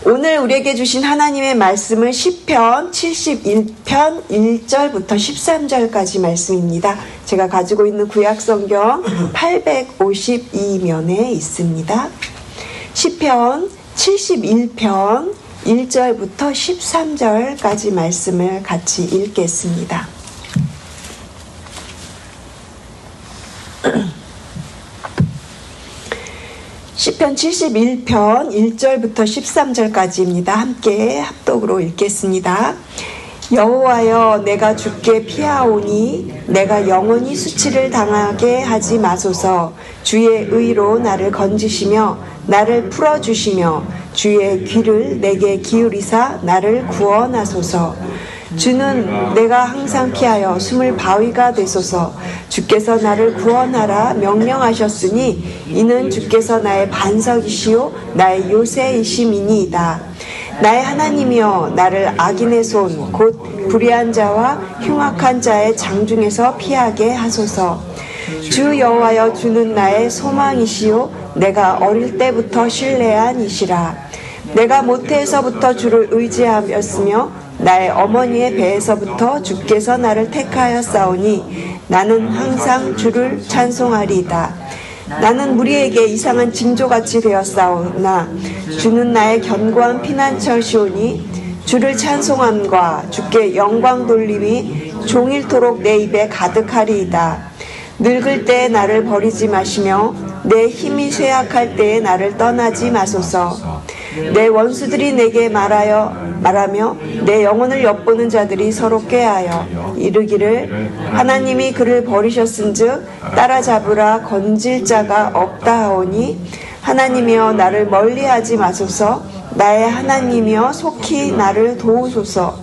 오늘 우리에게 주신 하나님의 말씀은 시편 71편 1절부터 13절까지 말씀입니다. 제가 가지고 있는 구약성경 852면에 있습니다. 시편 71편 1절부터 13절까지 말씀을 같이 읽겠습니다. 시편 71편 1절부터 13절까지입니다. 함께 합독으로 읽겠습니다. 여호와여, 내가 주께 피하오니 내가 영원히 수치를 당하게 하지 마소서. 주의 의로 나를 건지시며 나를 풀어주시며 주의 귀를 내게 기울이사 나를 구원하소서. 주는 내가 항상 피하여 숨을 바위가 되소서. 주께서 나를 구원하라 명령하셨으니 이는 주께서 나의 반석이시요 나의 요새이심이니이다. 나의 하나님이여, 나를 악인의 손 곧 불의한 자와 흉악한 자의 장중에서 피하게 하소서. 주 여호와여, 주는 나의 소망이시요 내가 어릴 때부터 신뢰한 이시라. 내가 모태에서부터 주를 의지하였으며 나의 어머니의 배에서부터 주께서 나를 택하였사오니 나는 항상 주를 찬송하리이다. 나는 무리에게 이상한 징조같이 되었사오나 주는 나의 견고한 피난처시오니 주를 찬송함과 주께 영광 돌림이 종일토록 내 입에 가득하리이다. 늙을 때에 나를 버리지 마시며 내 힘이 쇠약할 때에 나를 떠나지 마소서. 내 원수들이 내게 말하며 내 영혼을 엿보는 자들이 서로 꾀하여 이르기를 하나님이 그를 버리셨은즉 따라잡으라 건질 자가 없다 하오니 하나님이여, 나를 멀리하지 마소서. 나의 하나님이여, 속히 나를 도우소서.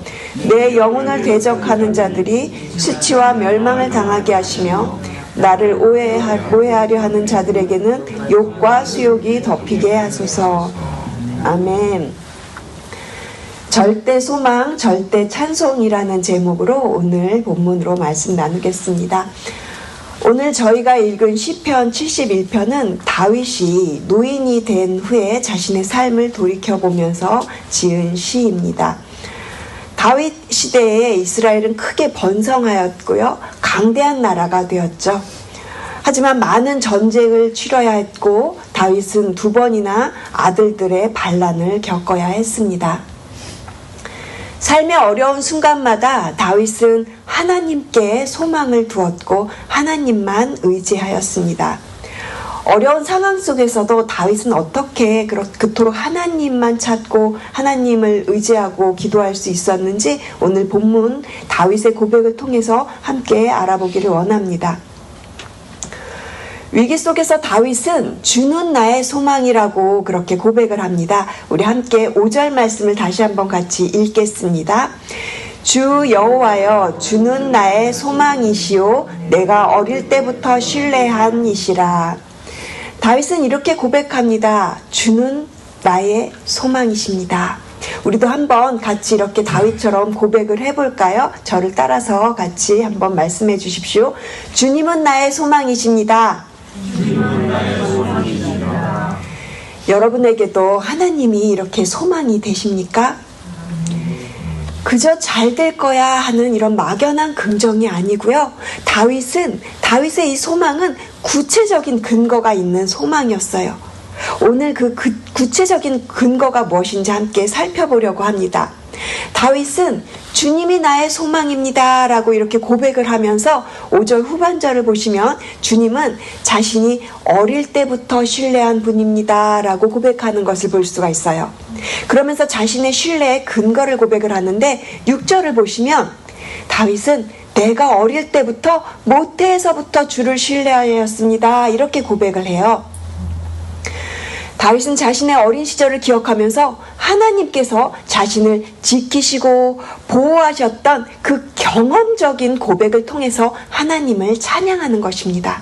내 영혼을 대적하는 자들이 수치와 멸망을 당하게 하시며 나를 오해하려 하는 자들에게는 욕과 수욕이 덮이게 하소서. 아멘. 절대 소망, 절대 찬송이라는 제목으로 오늘 본문으로 말씀 나누겠습니다. 오늘 저희가 읽은 시편 71편은 다윗이 노인이 된 후에 자신의 삶을 돌이켜보면서 지은 시입니다. 다윗 시대에 이스라엘은 크게 번성하였고요, 강대한 나라가 되었죠. 하지만 많은 전쟁을 치러야 했고 다윗은 2번이나 아들들의 반란을 겪어야 했습니다. 삶의 어려운 순간마다 다윗은 하나님께 소망을 두었고 하나님만 의지하였습니다. 어려운 상황 속에서도 다윗은 어떻게 그토록 하나님만 찾고 하나님을 의지하고 기도할 수 있었는지 오늘 본문 다윗의 고백을 통해서 함께 알아보기를 원합니다. 위기 속에서 다윗은 주는 나의 소망이라고 그렇게 고백을 합니다. 우리 함께 5절 말씀을 다시 한번 같이 읽겠습니다. 주 여호와여, 주는 나의 소망이시요 내가 어릴 때부터 신뢰한 이시라. 다윗은 이렇게 고백합니다. 주는 나의 소망이십니다. 우리도 한번 같이 이렇게 다윗처럼 고백을 해볼까요? 저를 따라서 같이 한번 말씀해 주십시오. 주님은 나의 소망이십니다. 여러분에게도 하나님이 이렇게 소망이 되십니까? 그저 잘 될 거야 하는 이런 막연한 긍정이 아니고요. 다윗의 이 소망은 구체적인 근거가 있는 소망이었어요. 오늘 그 구체적인 근거가 무엇인지 함께 살펴보려고 합니다. 다윗은 주님이 나의 소망입니다 라고 이렇게 고백을 하면서 5절 후반절을 보시면 주님은 자신이 어릴 때부터 신뢰한 분입니다 라고 고백하는 것을 볼 수가 있어요. 그러면서 자신의 신뢰의 근거를 고백을 하는데 6절을 보시면 다윗은 내가 어릴 때부터 모태에서부터 주를 신뢰하였습니다 이렇게 고백을 해요. 다윗은 자신의 어린 시절을 기억하면서 하나님께서 자신을 지키시고 보호하셨던 그 경험적인 고백을 통해서 하나님을 찬양하는 것입니다.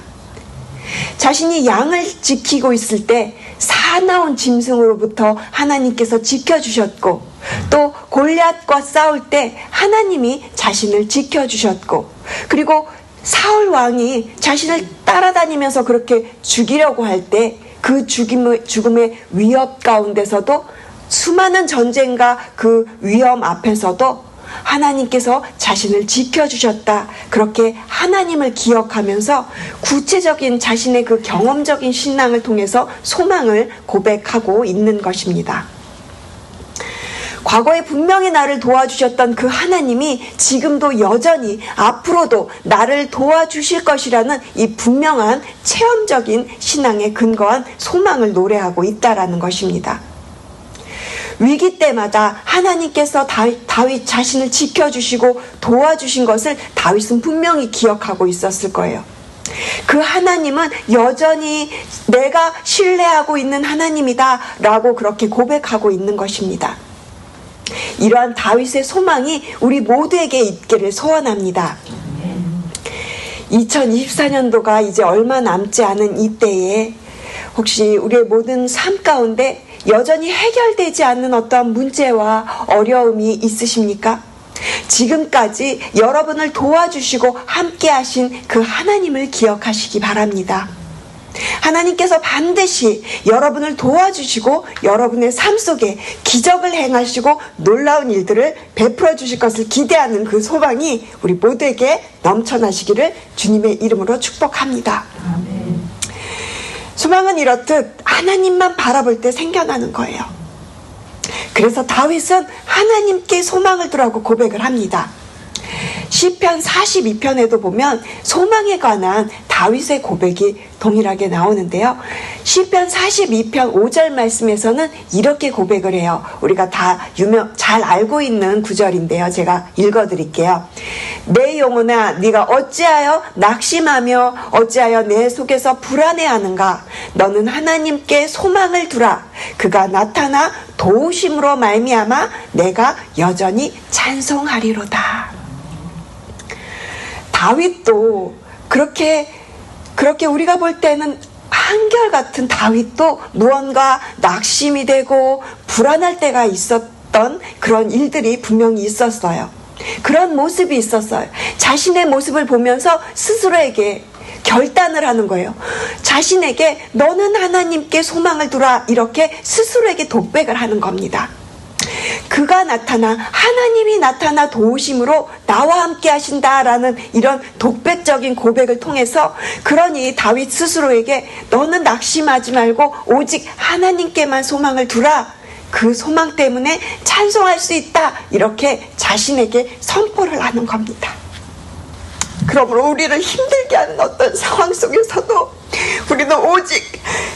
자신이 양을 지키고 있을 때 사나운 짐승으로부터 하나님께서 지켜주셨고 또 골리앗과 싸울 때 하나님이 자신을 지켜주셨고 그리고 사울 왕이 자신을 따라다니면서 그렇게 죽이려고 할 때 그 죽음의 위협 가운데서도 수많은 전쟁과 그 위험 앞에서도 하나님께서 자신을 지켜주셨다. 그렇게 하나님을 기억하면서 구체적인 자신의 그 경험적인 신앙을 통해서 소망을 고백하고 있는 것입니다. 과거에 분명히 나를 도와주셨던 그 하나님이 지금도 여전히 앞으로도 나를 도와주실 것이라는 이 분명한 체험적인 신앙에 근거한 소망을 노래하고 있다라는 것입니다. 위기 때마다 하나님께서 다윗 자신을 지켜주시고 도와주신 것을 다윗은 분명히 기억하고 있었을 거예요. 그 하나님은 여전히 내가 신뢰하고 있는 하나님이다 라고 그렇게 고백하고 있는 것입니다. 이러한 다윗의 소망이 우리 모두에게 있기를 소원합니다. 2024년도가 이제 얼마 남지 않은 이때에 혹시 우리의 모든 삶 가운데 여전히 해결되지 않는 어떠한 문제와 어려움이 있으십니까? 지금까지 여러분을 도와주시고 함께 하신 그 하나님을 기억하시기 바랍니다. 하나님께서 반드시 여러분을 도와주시고 여러분의 삶 속에 기적을 행하시고 놀라운 일들을 베풀어 주실 것을 기대하는 그 소망이 우리 모두에게 넘쳐나시기를 주님의 이름으로 축복합니다. 소망은 이렇듯 하나님만 바라볼 때 생겨나는 거예요. 그래서 다윗은 하나님께 소망을 두라고 고백을 합니다. 시편 42편에도 보면 소망에 관한 다윗의 고백이 동일하게 나오는데요. 시편 42편 5절 말씀에서는 이렇게 고백을 해요. 우리가 다 잘 알고 있는 구절인데요. 제가 읽어드릴게요. 내 영혼아 네가 어찌하여 낙심하며 어찌하여 내 속에서 불안해하는가. 너는 하나님께 소망을 두라. 그가 나타나 도우심으로 말미암아 내가 여전히 찬송하리로다. 다윗도 그렇게 우리가 볼 때는 한결같은 다윗도 무언가 낙심이 되고 불안할 때가 있었던 그런 일들이 분명히 있었어요. 그런 모습이 있었어요. 자신의 모습을 보면서 스스로에게 결단을 하는 거예요. 자신에게 너는 하나님께 소망을 두라 이렇게 스스로에게 독백을 하는 겁니다. 그가 나타나 하나님이 나타나 도우심으로 나와 함께 하신다라는 이런 독백적인 고백을 통해서 그러니 다윗 스스로에게 너는 낙심하지 말고 오직 하나님께만 소망을 두라. 그 소망 때문에 찬송할 수 있다. 이렇게 자신에게 선포를 하는 겁니다. 그러므로 우리를 힘들게 하는 어떤 상황 속에서도 우리는 오직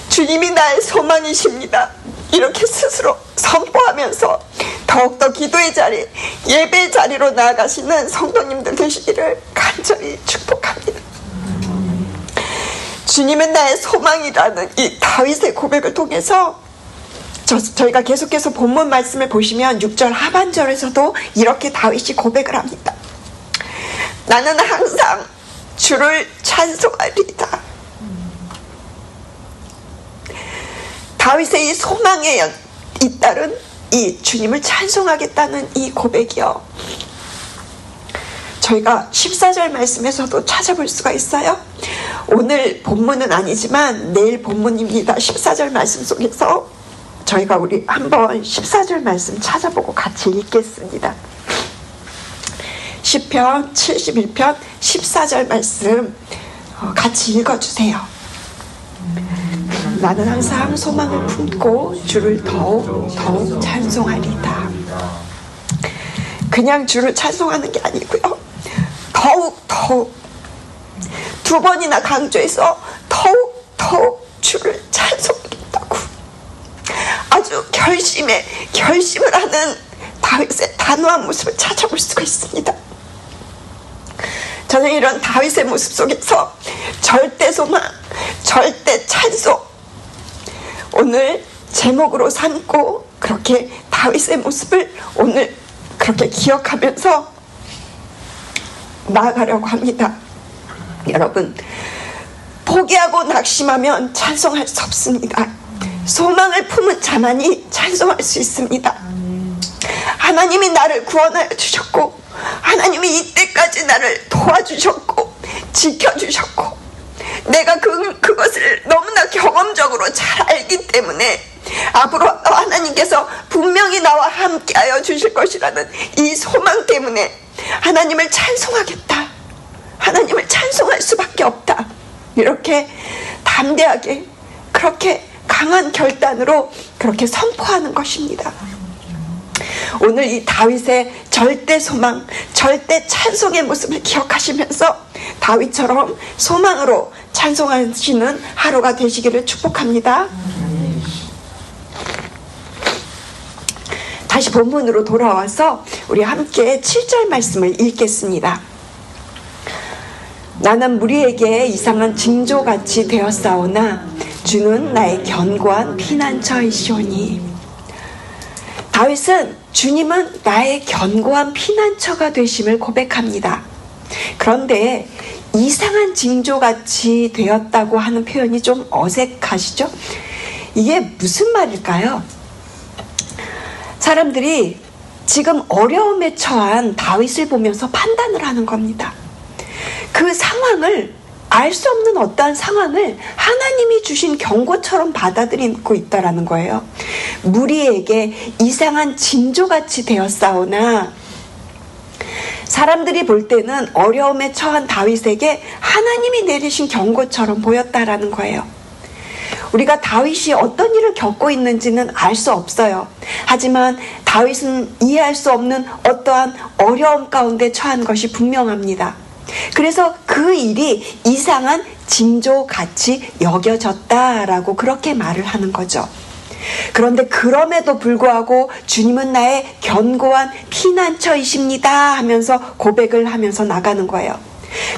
주님이 나의 소망이십니다. 이렇게 스스로 선포하면서 더욱더 기도의 자리, 예배의 자리로 나아가시는 성도님들 되시기를 간절히 축복합니다. 주님은 나의 소망이라는 이 다윗의 고백을 통해서 저희가 계속해서 본문 말씀을 보시면 6절 하반절에서도 이렇게 다윗이 고백을 합니다. 나는 항상 주를 찬송하리이다. 다윗의 이 소망에 잇따른 이 주님을 찬송하겠다는 이 고백이요. 저희가 14절 말씀에서도 찾아볼 수가 있어요. 오늘 본문은 아니지만 내일 본문입니다. 14절 말씀 속에서 저희가 우리 한번 14절 말씀 찾아보고 같이 읽겠습니다. 시편 71편 14절 말씀 같이 읽어주세요. 나는 항상 소망을 품고 주를 더욱 찬송하리이다. 그냥 주를 찬송하는 게 아니고요. 더욱 두 번이나 강조해서 더욱 주를 찬송하겠다고 아주 결심을 하는 다윗의 단호한 모습을 찾아볼 수가 있습니다. 저는 이런 다윗의 모습 속에서 절대 소망, 절대 찬송 오늘 제목으로 삼고 그렇게 다윗의 모습을 오늘 그렇게 기억하면서 나아가려고 합니다. 여러분, 포기하고 낙심하면 찬송할 수 없습니다. 소망을 품은 자만이 찬송할 수 있습니다. 하나님이 나를 구원하여 주셨고 하나님이 이때까지 나를 도와주셨고 지켜주셨고 내가 그것을 너무나 경험적으로 잘 알기 때문에 앞으로 하나님께서 분명히 나와 함께하여 주실 것이라는 이 소망 때문에 하나님을 찬송하겠다, 하나님을 찬송할 수밖에 없다, 이렇게 담대하게 그렇게 강한 결단으로 그렇게 선포하는 것입니다. 오늘 이 다윗의 절대 소망, 절대 찬송의 모습을 기억하시면서 다윗처럼 소망으로 찬송하시는 하루가 되시기를 축복합니다. 다시 본문으로 돌아와서 우리 함께 7절 말씀을 읽겠습니다. 나는 무리에게 이상한 징조같이 되었사오나 주는 나의 견고한 피난처이시오니. 다윗은 주님은 나의 견고한 피난처가 되심을 고백합니다. 그런데 이상한 징조같이 되었다고 하는 표현이 좀 어색하시죠? 이게 무슨 말일까요? 사람들이 지금 어려움에 처한 다윗을 보면서 판단을 하는 겁니다. 그 상황을, 알 수 없는 어떠한 상황을 하나님이 주신 경고처럼 받아들이고 있다라는 거예요. 무리에게 이상한 징조같이 되었사오나, 사람들이 볼 때는 어려움에 처한 다윗에게 하나님이 내리신 경고처럼 보였다라는 거예요. 우리가 다윗이 어떤 일을 겪고 있는지는 알 수 없어요. 하지만 다윗은 이해할 수 없는 어떠한 어려움 가운데 처한 것이 분명합니다. 그래서 그 일이 이상한 징조같이 여겨졌다라고 그렇게 말을 하는 거죠. 그런데 그럼에도 불구하고 주님은 나의 견고한 피난처이십니다 하면서 고백을 하면서 나가는 거예요.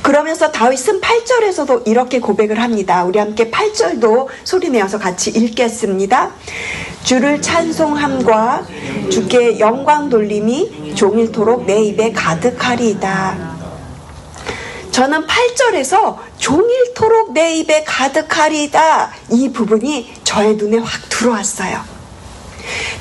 그러면서 다윗은 8절에서도 이렇게 고백을 합니다. 우리 함께 8절도 소리내어서 같이 읽겠습니다. 주를 찬송함과 주께 영광 돌림이 종일토록 내 입에 가득하리이다. 저는 8절에서 종일토록 내 입에 가득하리이다, 이 부분이 저의 눈에 확 들어왔어요.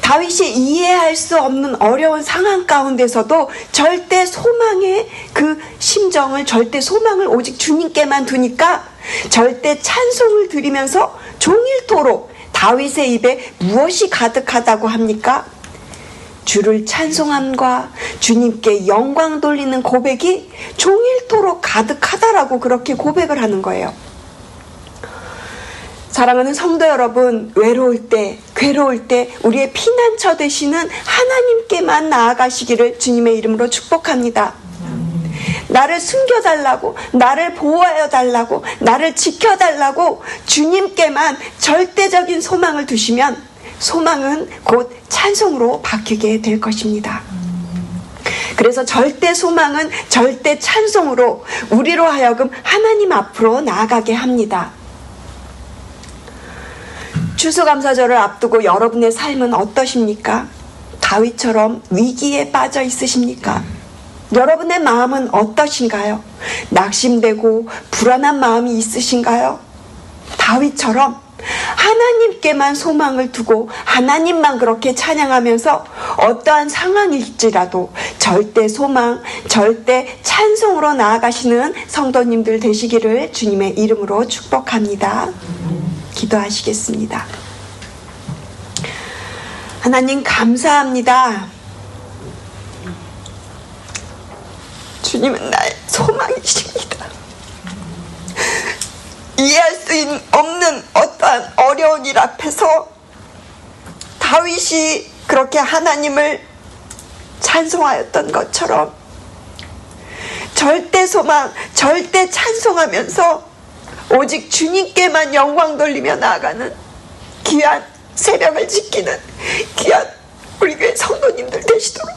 다윗이 이해할 수 없는 어려운 상황 가운데서도 절대 소망의 그 심정을, 절대 소망을 오직 주님께만 두니까 절대 찬송을 드리면서 종일토록 다윗의 입에 무엇이 가득하다고 합니까? 주를 찬송함과 주님께 영광 돌리는 고백이 종일토록 가득하다라고 그렇게 고백을 하는 거예요. 사랑하는 성도 여러분, 외로울 때, 괴로울 때 우리의 피난처 되시는 하나님께만 나아가시기를 주님의 이름으로 축복합니다. 나를 숨겨달라고, 나를 보호하여 달라고, 나를 지켜달라고 주님께만 절대적인 소망을 두시면 소망은 곧 찬송으로 바뀌게 될 것입니다. 그래서 절대 소망은 절대 찬송으로 우리로 하여금 하나님 앞으로 나아가게 합니다. 추수감사절을 앞두고 여러분의 삶은 어떠십니까? 다윗처럼 위기에 빠져 있으십니까? 여러분의 마음은 어떠신가요? 낙심되고 불안한 마음이 있으신가요? 다윗처럼 하나님께만 소망을 두고 하나님만 그렇게 찬양하면서 어떠한 상황일지라도 절대 소망, 절대 찬송으로 나아가시는 성도님들 되시기를 주님의 이름으로 축복합니다. 기도하시겠습니다. 하나님 감사합니다. 주님은 나의 소망이십니다. 이해할 수 없는 어떠한 어려운 일 앞에서 다윗이 그렇게 하나님을 찬송하였던 것처럼 절대 소망, 절대 찬송하면서 오직 주님께만 영광 돌리며 나아가는 귀한 새벽을 지키는 귀한 우리 교회 성도님들 되시도록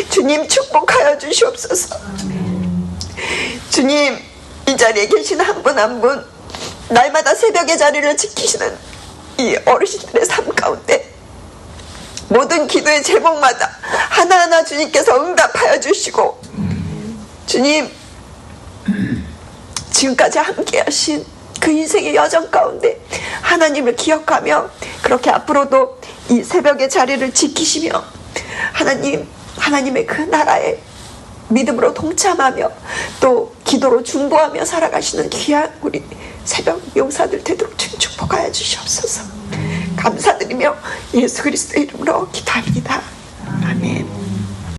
주님 축복하여 주시옵소서. 주님, 이 자리에 계신 한 분 한 분 날마다 새벽의 자리를 지키시는 이 어르신들의 삶 가운데 모든 기도의 제목마다 하나하나 주님께서 응답하여 주시고, 주님 지금까지 함께 하신 그 인생의 여정 가운데 하나님을 기억하며 그렇게 앞으로도 이 새벽의 자리를 지키시며 하나님의 그 나라에 믿음으로 동참하며 또 기도로 중보하며 살아가시는 귀한 우리 새벽 용사들 되도록 주님 축복하여 주시옵소서. 감사드리며 예수 그리스도의 이름으로 기도합니다.